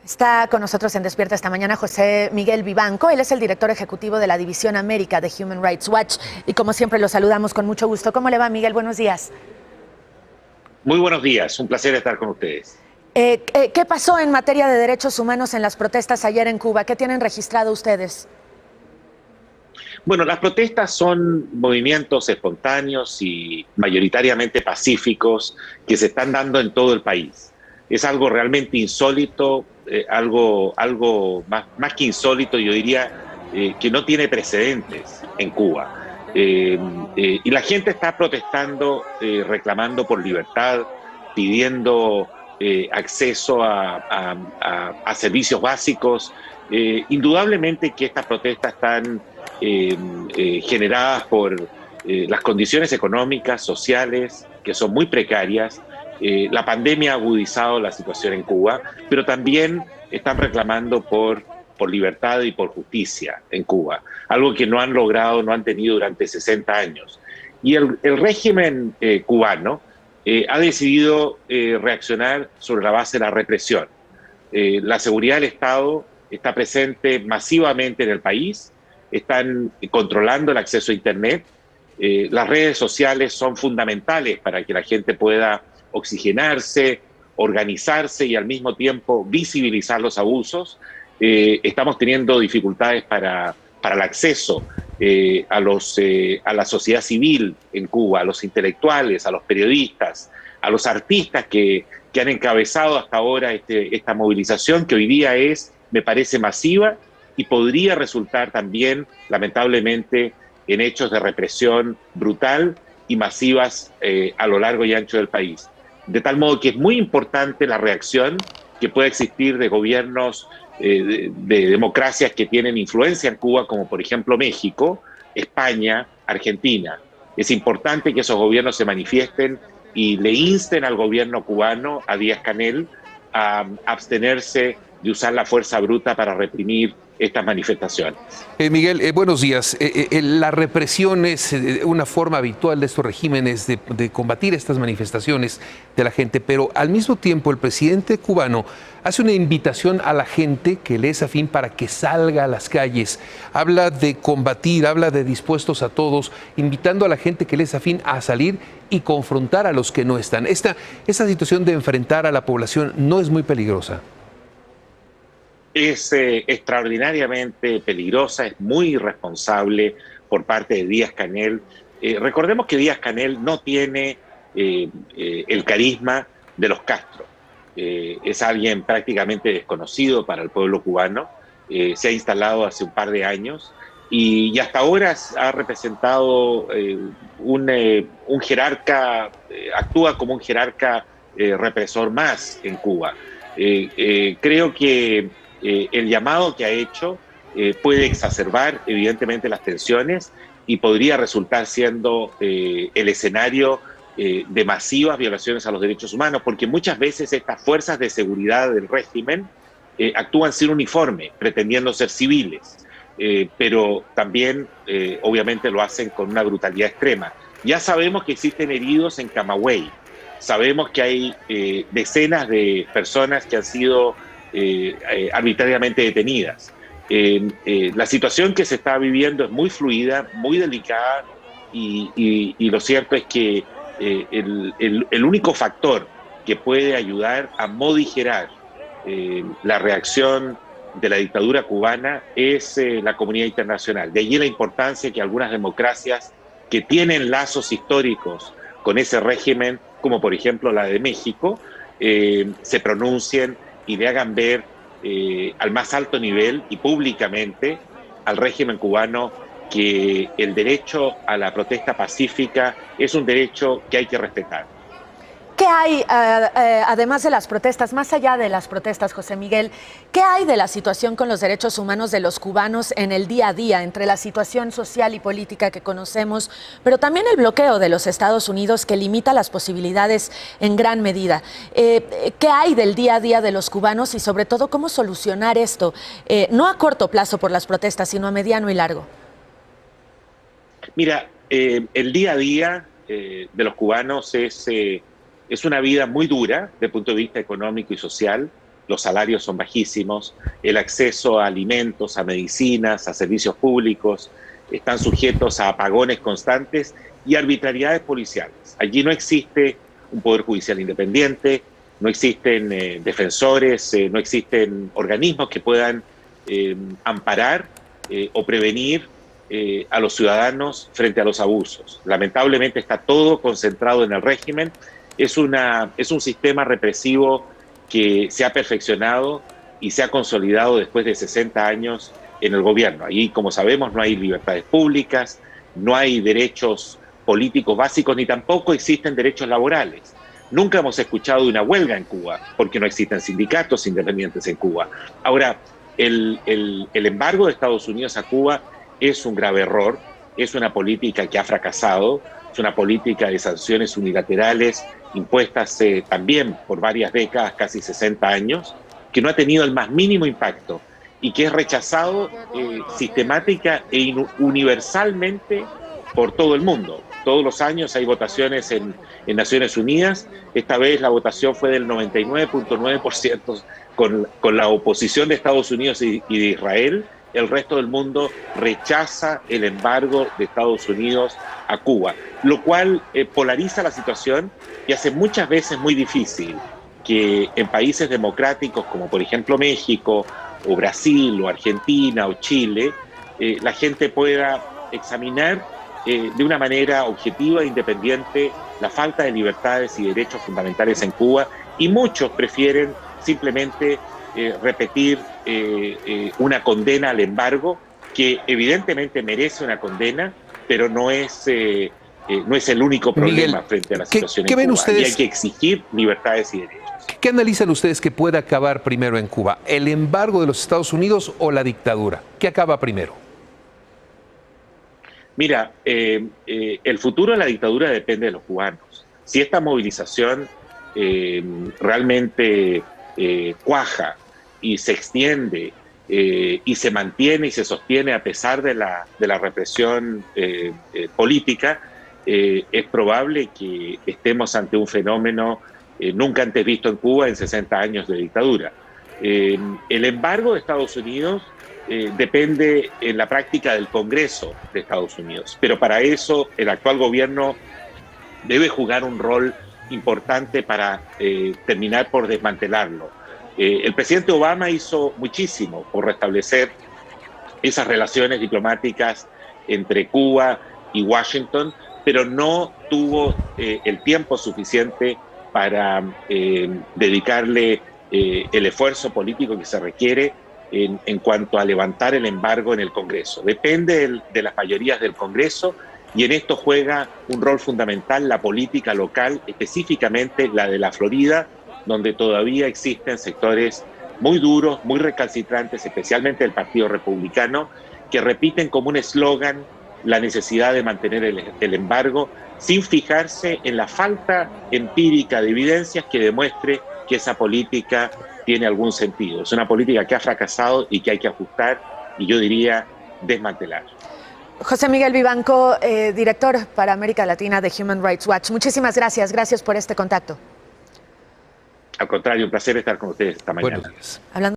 Está con nosotros en Despierta esta mañana José Miguel Vivanco. Él es el director ejecutivo de la División América de Human Rights Watch y como siempre lo saludamos con mucho gusto. ¿Cómo le va, Miguel? Buenos días. Muy buenos días, un placer estar con ustedes. ¿Qué pasó en materia de derechos humanos en las protestas ayer en Cuba? ¿Qué tienen registrado ustedes? Bueno, las protestas son movimientos espontáneos y mayoritariamente pacíficos que se están dando en todo el país. Es algo realmente insólito, algo más que insólito, yo diría que no tiene precedentes en Cuba. Y la gente está protestando, reclamando por libertad, pidiendo acceso a servicios básicos. Indudablemente que estas protestas están generadas por las condiciones económicas, sociales, que son muy precarias. La pandemia ha agudizado la situación en Cuba, pero también están reclamando por libertad y por justicia en Cuba, algo que no han logrado, no han tenido durante 60 años. Y el régimen cubano ha decidido reaccionar sobre la base de la represión. La seguridad del Estado está presente masivamente en el país, están controlando el acceso a Internet, las redes sociales son fundamentales para que la gente pueda oxigenarse, organizarse y al mismo tiempo visibilizar los abusos. Estamos teniendo dificultades para el acceso a la sociedad civil en Cuba, a los intelectuales, a los periodistas, a los artistas que han encabezado hasta ahora esta movilización que hoy día me parece masiva y podría resultar también, lamentablemente, en hechos de represión brutal y masivas a lo largo y ancho del país. De tal modo que es muy importante la reacción que pueda existir de gobiernos de democracias que tienen influencia en Cuba, como por ejemplo México, España, Argentina. Es importante que esos gobiernos se manifiesten y le insten al gobierno cubano, a Díaz-Canel, a abstenerse de usar la fuerza bruta para reprimir estas manifestaciones. Miguel, buenos días. La represión es una forma habitual de estos regímenes de combatir estas manifestaciones de la gente, pero al mismo tiempo el presidente cubano hace una invitación a la gente que le es afín para que salga a las calles. Habla de combatir, habla de dispuestos a todos, invitando a la gente que le es afín a salir y confrontar a los que no están. Esta situación de enfrentar a la población no es muy peligrosa. Es extraordinariamente peligrosa, es muy irresponsable por parte de Díaz-Canel. Recordemos que Díaz-Canel no tiene el carisma de los Castro. Es alguien prácticamente desconocido para el pueblo cubano. Se ha instalado hace un par de años y hasta ahora ha representado un jerarca, actúa como un jerarca represor más en Cuba. Creo que el llamado que ha hecho puede exacerbar evidentemente las tensiones y podría resultar siendo el escenario de masivas violaciones a los derechos humanos, porque muchas veces estas fuerzas de seguridad del régimen actúan sin uniforme, pretendiendo ser civiles, pero también obviamente lo hacen con una brutalidad extrema. Ya sabemos que existen heridos en Camagüey, sabemos que hay decenas de personas que han sido arbitrariamente detenidas. La situación que se está viviendo es muy fluida, muy delicada y lo cierto es que el único factor que puede ayudar a morigerar la reacción de la dictadura cubana es la comunidad internacional. De allí la importancia que algunas democracias que tienen lazos históricos con ese régimen, como por ejemplo la de México, se pronuncien y le hagan ver al más alto nivel y públicamente al régimen cubano que el derecho a la protesta pacífica es un derecho que hay que respetar. ¿Qué hay, además de las protestas, más allá de las protestas, José Miguel, qué hay de la situación con los derechos humanos de los cubanos en el día a día, entre la situación social y política que conocemos, pero también el bloqueo de los Estados Unidos que limita las posibilidades en gran medida? ¿Qué hay del día a día de los cubanos y sobre todo cómo solucionar esto, no a corto plazo por las protestas, sino a mediano y largo? Mira, el día a día de los cubanos es una vida muy dura desde el punto de vista económico y social. los salarios son bajísimos, el acceso a alimentos, a medicinas, a servicios públicos, están sujetos a apagones constantes y arbitrariedades policiales. Allí no existe un poder judicial independiente, no existen defensores, no existen organismos que puedan amparar o prevenir a los ciudadanos frente a los abusos. Lamentablemente está todo concentrado en el régimen. Es un sistema represivo que se ha perfeccionado y se ha consolidado después de 60 años en el gobierno. Allí, como sabemos, no hay libertades públicas, no hay derechos políticos básicos, ni tampoco existen derechos laborales. Nunca hemos escuchado de una huelga en Cuba, porque no existen sindicatos independientes en Cuba. Ahora, el embargo de Estados Unidos a Cuba es un grave error, es una política que ha fracasado, es una política de sanciones unilaterales impuestas también por varias décadas, casi 60 años, que no ha tenido el más mínimo impacto y que es rechazado sistemática e universalmente por todo el mundo. Todos los años hay votaciones en Naciones Unidas. Esta vez la votación fue del 99.9% con la oposición de Estados Unidos y de Israel. El resto del mundo rechaza el embargo de Estados Unidos a Cuba, lo cual polariza la situación y hace muchas veces muy difícil que en países democráticos como por ejemplo México o Brasil o Argentina o Chile, la gente pueda examinar de una manera objetiva e independiente la falta de libertades y derechos fundamentales en Cuba, y muchos prefieren simplemente repetir una condena al embargo, que evidentemente merece una condena, pero no es el único problema, Miguel, frente a la situación en Cuba. Ustedes? Y hay que exigir libertades y derechos. ¿Qué analizan ustedes que puede acabar primero en Cuba? ¿El embargo de los Estados Unidos o la dictadura? ¿Qué acaba primero? Mira, el futuro de la dictadura depende de los cubanos. Si esta movilización realmente cuaja y se extiende y se mantiene y se sostiene a pesar de la represión política, es probable que estemos ante un fenómeno nunca antes visto en Cuba en 60 años de dictadura. El embargo de Estados Unidos depende en la práctica del Congreso de Estados Unidos, pero para eso el actual gobierno debe jugar un rol importante para terminar por desmantelarlo. El presidente Obama hizo muchísimo por restablecer esas relaciones diplomáticas entre Cuba y Washington, pero no tuvo el tiempo suficiente para dedicarle el esfuerzo político que se requiere en cuanto a levantar el embargo en el Congreso. Depende de las mayorías del Congreso, y en esto juega un rol fundamental la política local, específicamente la de la Florida, donde todavía existen sectores muy duros, muy recalcitrantes, especialmente del Partido Republicano, que repiten como un eslogan la necesidad de mantener el embargo, sin fijarse en la falta empírica de evidencias que demuestre que esa política tiene algún sentido. Es una política que ha fracasado y que hay que ajustar, y yo diría desmantelar. José Miguel Vivanco, director para América Latina de Human Rights Watch, muchísimas gracias. Gracias por este contacto. Al contrario, un placer estar con ustedes esta mañana. Buenos días. Hablando